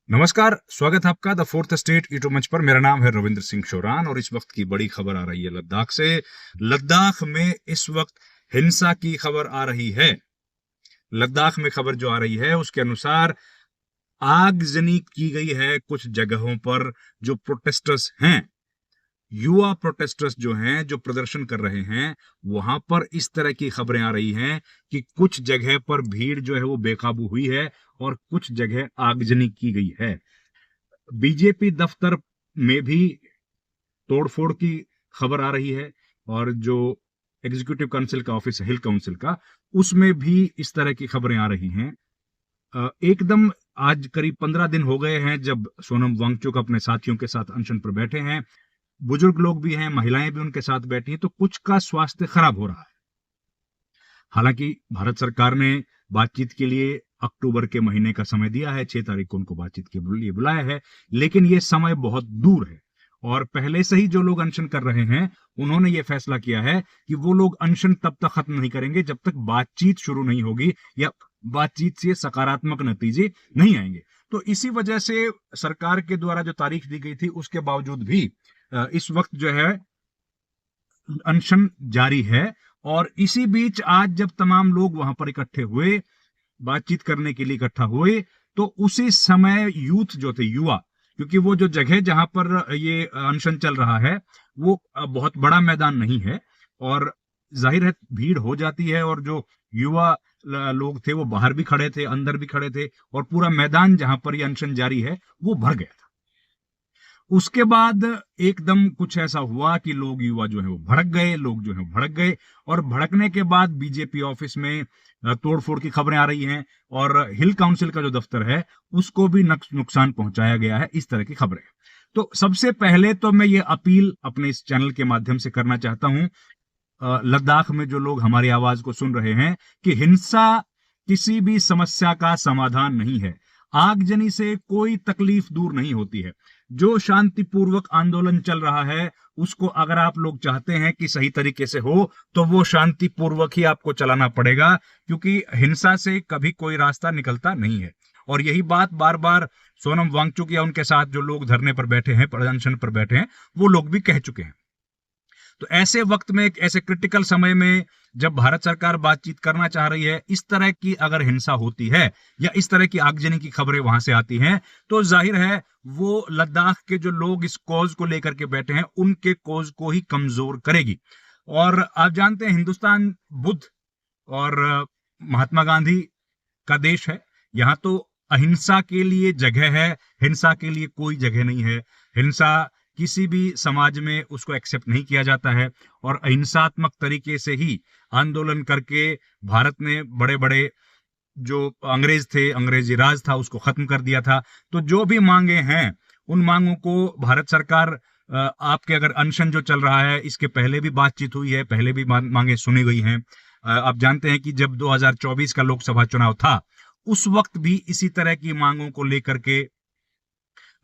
नमस्कार, स्वागत है आपका द फोर्थ स्टेट यूट्यूब मंच पर। मेरा नाम है रविंद्र सिंह शोरान और इस वक्त की बड़ी खबर आ रही है लद्दाख से। लद्दाख में इस वक्त हिंसा की खबर आ रही है। लद्दाख में खबर जो आ रही है उसके अनुसार आगजनी की गई है कुछ जगहों पर। जो प्रोटेस्टर्स हैं, युवा प्रोटेस्टर्स जो हैं, जो प्रदर्शन कर रहे हैं, वहां पर इस तरह की खबरें आ रही हैं कि कुछ जगह पर भीड़ जो है वो बेकाबू हुई है और कुछ जगह आगजनी की गई है। बीजेपी दफ्तर में भी तोड़फोड़ की खबर आ रही है और जो एग्जीक्यूटिव काउंसिल का ऑफिस है, हिल काउंसिल का, उसमें भी इस तरह की खबरें आ रही हैं। एकदम आज करीब 15 दिन हो गए हैं जब सोनम वांगचुक अपने साथियों के साथ अनशन पर बैठे हैं। बुजुर्ग लोग भी हैं, महिलाएं भी उनके साथ बैठी हैं, तो कुछ का स्वास्थ्य खराब हो रहा है। हालांकि भारत सरकार ने बातचीत के लिए अक्टूबर के महीने का समय दिया है, 6 तारीख को उनको बातचीत के लिए बुलाया है, लेकिन यह समय बहुत दूर है। और पहले से ही जो लोग अनशन कर रहे हैं उन्होंने ये फैसला किया है कि वो लोग अनशन तब तक खत्म नहीं करेंगे जब तक बातचीत शुरू नहीं होगी या बातचीत से सकारात्मक नतीजे नहीं आएंगे। तो इसी वजह से सरकार के द्वारा जो तारीख दी गई थी उसके बावजूद भी इस वक्त जो है अनशन जारी है। और इसी बीच आज जब तमाम लोग वहां पर इकट्ठे हुए, बातचीत करने के लिए इकट्ठा हुए, तो उसी समय यूथ जो थे, युवा, क्योंकि वो जो जगह जहां पर ये अनशन चल रहा है वो बहुत बड़ा मैदान नहीं है और जाहिर है भीड़ हो जाती है। और जो युवा लोग थे वो बाहर भी खड़े थे, अंदर भी खड़े थे और पूरा मैदान जहां पर ये अनशन जारी है वो भर गया था। उसके बाद एकदम कुछ ऐसा हुआ कि लोग, युवा जो है वो भड़क गए, लोग जो है भड़क गए और भड़कने के बाद बीजेपी ऑफिस में तोड़फोड़ की खबरें आ रही हैं और हिल काउंसिल का जो दफ्तर है उसको भी नुकसान पहुंचाया गया है, इस तरह की खबरें। तो सबसे पहले तो मैं ये अपील अपने इस चैनल के माध्यम से करना चाहता हूं लद्दाख में जो लोग हमारी आवाज को सुन रहे हैं कि हिंसा किसी भी समस्या का समाधान नहीं है। आगजनी से कोई तकलीफ दूर नहीं होती है। जो शांतिपूर्वक आंदोलन चल रहा है उसको अगर आप लोग चाहते हैं कि सही तरीके से हो तो वो शांतिपूर्वक ही आपको चलाना पड़ेगा, क्योंकि हिंसा से कभी कोई रास्ता निकलता नहीं है। और यही बात बार बार सोनम वांगचुक या उनके साथ जो लोग धरने पर बैठे हैं, प्रदर्शन पर बैठे हैं, वो लोग भी कह चुके हैं। तो ऐसे वक्त में, ऐसे क्रिटिकल समय में जब भारत सरकार बातचीत करना चाह रही है, इस तरह की अगर हिंसा होती है या इस तरह की आगजनी की खबरें वहां से आती हैं, तो जाहिर है वो लद्दाख के जो लोग इस कॉज को लेकर के बैठे हैं उनके कॉज को ही कमजोर करेगी। और आप जानते हैं हिंदुस्तान बुद्ध और महात्मा गांधी का देश है। यहां तो अहिंसा के लिए जगह है, हिंसा के लिए कोई जगह नहीं है। हिंसा किसी भी समाज में उसको एक्सेप्ट नहीं किया जाता है और अहिंसात्मक तरीके से ही आंदोलन करके भारत ने बड़े बड़े जो अंग्रेज थे, अंग्रेजी राज था, उसको खत्म कर दिया था। तो जो भी मांगे हैं उन मांगों को भारत सरकार, आपके अगर अनशन जो चल रहा है इसके पहले भी बातचीत हुई है, पहले भी मांगे सुनी गई हैं। आप जानते हैं कि जब 2024 का लोकसभा चुनाव था उस वक्त भी इसी तरह की मांगों को लेकर के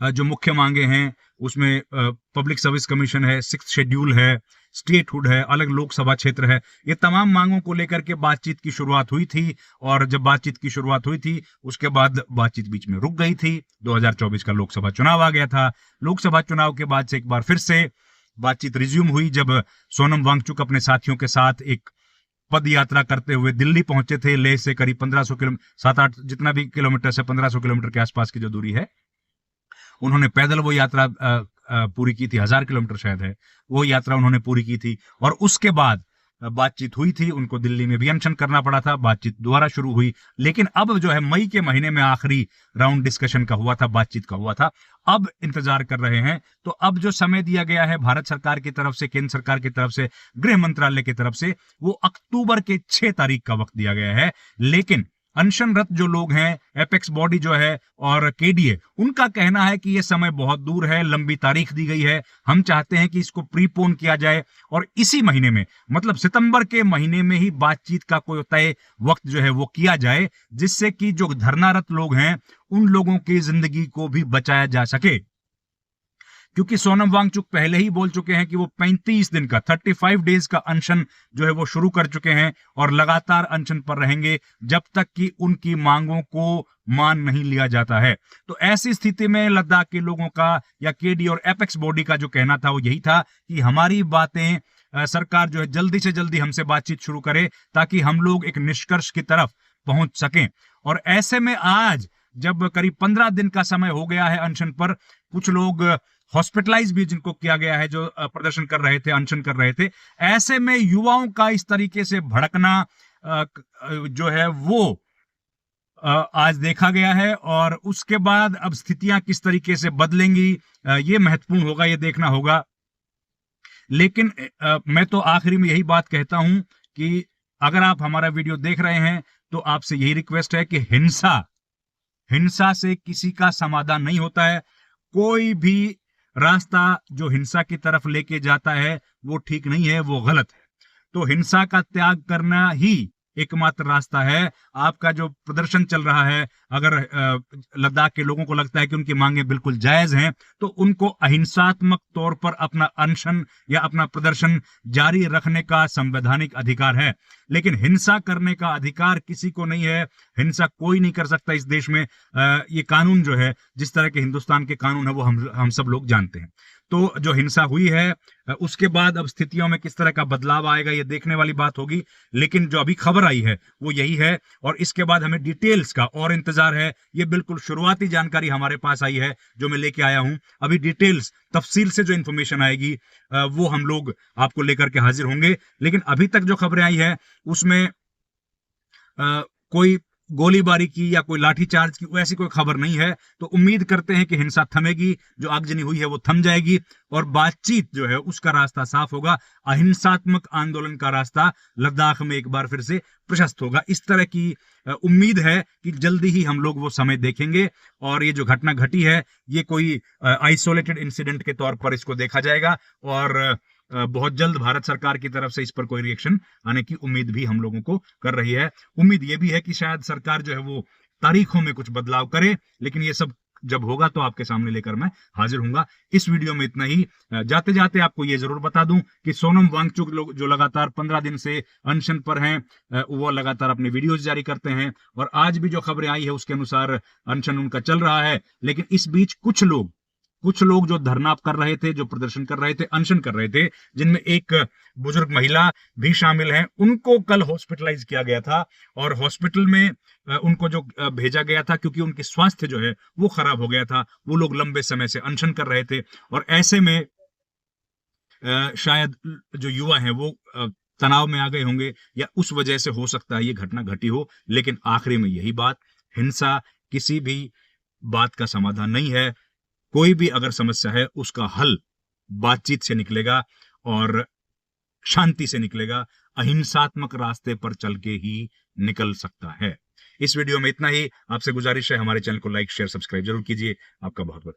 जो मुख्य मांगे हैं उसमें पब्लिक सर्विस कमीशन है, सिक्स्थ शेड्यूल है, स्टेटहुड है, अलग लोकसभा क्षेत्र है, ये तमाम मांगों को लेकर के बातचीत की शुरुआत हुई थी। और जब बातचीत की शुरुआत हुई थी उसके बाद बातचीत बीच में रुक गई थी। 2024 का लोकसभा चुनाव आ गया था। लोकसभा चुनाव के बाद से एक बार फिर से बातचीत रिज्यूम हुई जब सोनम वांगचुक अपने साथियों के साथ एक पद यात्रा करते हुए दिल्ली पहुंचे थे। लेह से करीब 1500 किलोमीटर, 7-8 जितना भी किलोमीटर से 1500 किलोमीटर के आसपास की जो दूरी है, उन्होंने पैदल वो यात्रा पूरी की थी। 1000 किलोमीटर शायद है वो यात्रा उन्होंने पूरी की थी। और उसके बाद बातचीत हुई थी, उनको दिल्ली में भी अनशन करना पड़ा था, बातचीत दोबारा शुरू हुई। लेकिन अब जो है मई के महीने में आखिरी राउंड डिस्कशन का हुआ था, बातचीत का हुआ था। अब इंतजार कर रहे हैं। तो अब जो समय दिया गया है भारत सरकार की तरफ से, केंद्र सरकार की तरफ से, गृह मंत्रालय की तरफ से, वो अक्टूबर के 6 तारीख का वक्त दिया गया है। लेकिन अनशनरत जो लोग हैं, एपेक्स बॉडी जो है और केडीए, उनका कहना है कि यह समय बहुत दूर है, लंबी तारीख दी गई है, हम चाहते हैं कि इसको प्रीपोन किया जाए और इसी महीने में, मतलब सितंबर के महीने में ही बातचीत का कोई तय वक्त जो है वो किया जाए, जिससे कि जो धरनारत लोग हैं उन लोगों की जिंदगी को भी बचाया जा सके। क्योंकि सोनम वांगचुक पहले ही बोल चुके हैं कि वो 35 दिन का 35 डेज का अनशन जो है वो शुरू कर चुके हैं और लगातार अनशन पर रहेंगे जब तक कि उनकी मांगों को मान नहीं लिया जाता है। तो ऐसी स्थिति में लद्दाख के लोगों का या केडी और एपेक्स बॉडी का जो कहना था वो यही था कि हमारी बातें सरकार जो है जल्दी से जल्दी हमसे बातचीत शुरू करे ताकि हम लोग एक निष्कर्ष की तरफ पहुंच सकें। और ऐसे में आज जब करीब 15 दिन का समय हो गया है अनशन पर, कुछ लोग हॉस्पिटलाइज भी जिनको किया गया है जो प्रदर्शन कर रहे थे, अनशन कर रहे थे, ऐसे में युवाओं का इस तरीके से भड़कना जो है वो आज देखा गया है। और उसके बाद अब स्थितियां किस तरीके से बदलेंगी ये महत्वपूर्ण होगा, ये देखना होगा। लेकिन मैं तो आखिरी में यही बात कहता हूं कि अगर आप हमारा वीडियो देख रहे हैं तो आपसे यही रिक्वेस्ट है कि हिंसा से किसी का समाधान नहीं होता है। कोई भी रास्ता जो हिंसा की तरफ लेके जाता है वो ठीक नहीं है, वो गलत है। तो हिंसा का त्याग करना ही एकमात्र रास्ता है। आपका जो प्रदर्शन चल रहा है, अगर लद्दाख के लोगों को लगता है कि उनकी मांगे बिल्कुल जायज हैं, तो उनको अहिंसात्मक तौर पर अपना अनशन या अपना प्रदर्शन जारी रखने का संवैधानिक अधिकार है। लेकिन हिंसा करने का अधिकार किसी को नहीं है। हिंसा कोई नहीं कर सकता इस देश में। ये कानून जो है, जिस तरह के हिंदुस्तान के कानून है, वो हम सब लोग जानते हैं। तो जो हिंसा हुई है उसके बाद अब स्थितियों में किस तरह का बदलाव आएगा ये देखने वाली बात होगी। लेकिन जो अभी खबर आई है वो यही है और इसके बाद हमें डिटेल्स का और इंतजार है। ये बिल्कुल शुरुआती जानकारी हमारे पास आई है जो मैं लेके आया हूं। अभी डिटेल्स तफसील से जो इंफॉर्मेशन आएगी वो हम लोग आपको लेकर के हाजिर होंगे। लेकिन अभी तक जो खबरें आई है उसमें कोई गोलीबारी की या कोई लाठीचार्ज की ऐसी कोई खबर नहीं है। तो उम्मीद करते हैं कि हिंसा थमेगी, जो आगजनी हुई है वो थम जाएगी और बातचीत जो है उसका रास्ता साफ होगा। अहिंसात्मक आंदोलन का रास्ता लद्दाख में एक बार फिर से प्रशस्त होगा। इस तरह की उम्मीद है कि जल्दी ही हम लोग वो समय देखेंगे और ये जो घटना घटी है ये कोई आइसोलेटेड इंसिडेंट के तौर पर इसको देखा जाएगा और बहुत जल्द भारत सरकार की तरफ से इस पर कोई रिएक्शन आने की उम्मीद भी हम लोगों को कर रही है। उम्मीद ये भी है कि शायद सरकार जो है वो तारीखों में कुछ बदलाव करे, लेकिन ये सब जब होगा तो आपके सामने लेकर मैं हाजिर हूंगा। इस वीडियो में इतना ही। जाते जाते आपको ये जरूर बता दूं कि सोनम वांगचुक लोग जो लगातार 15 दिन से अनशन पर हैं, वो लगातार अपने वीडियोज जारी करते हैं और आज भी जो खबरें आई है उसके अनुसार अनशन उनका चल रहा है। लेकिन इस बीच कुछ लोग जो धरना कर रहे थे, जो प्रदर्शन कर रहे थे, अनशन कर रहे थे, जिनमें एक बुजुर्ग महिला भी शामिल हैं, उनको कल हॉस्पिटलाइज किया गया था और हॉस्पिटल में उनको जो भेजा गया था क्योंकि उनकी स्वास्थ्य जो है वो खराब हो गया था। वो लोग लंबे समय से अनशन कर रहे थे और ऐसे में शायद जो युवा हैं वो तनाव में आ गए होंगे या उस वजह से हो सकता है ये घटना घटी हो। लेकिन आखिरी में यही बात, हिंसा किसी भी बात का समाधान नहीं है। कोई भी अगर समस्या है उसका हल बातचीत से निकलेगा और शांति से निकलेगा। अहिंसात्मक रास्ते पर चल के ही निकल सकता है। इस वीडियो में इतना ही। आपसे गुजारिश है हमारे चैनल को लाइक, शेयर, सब्सक्राइब जरूर कीजिए। आपका बहुत बहुत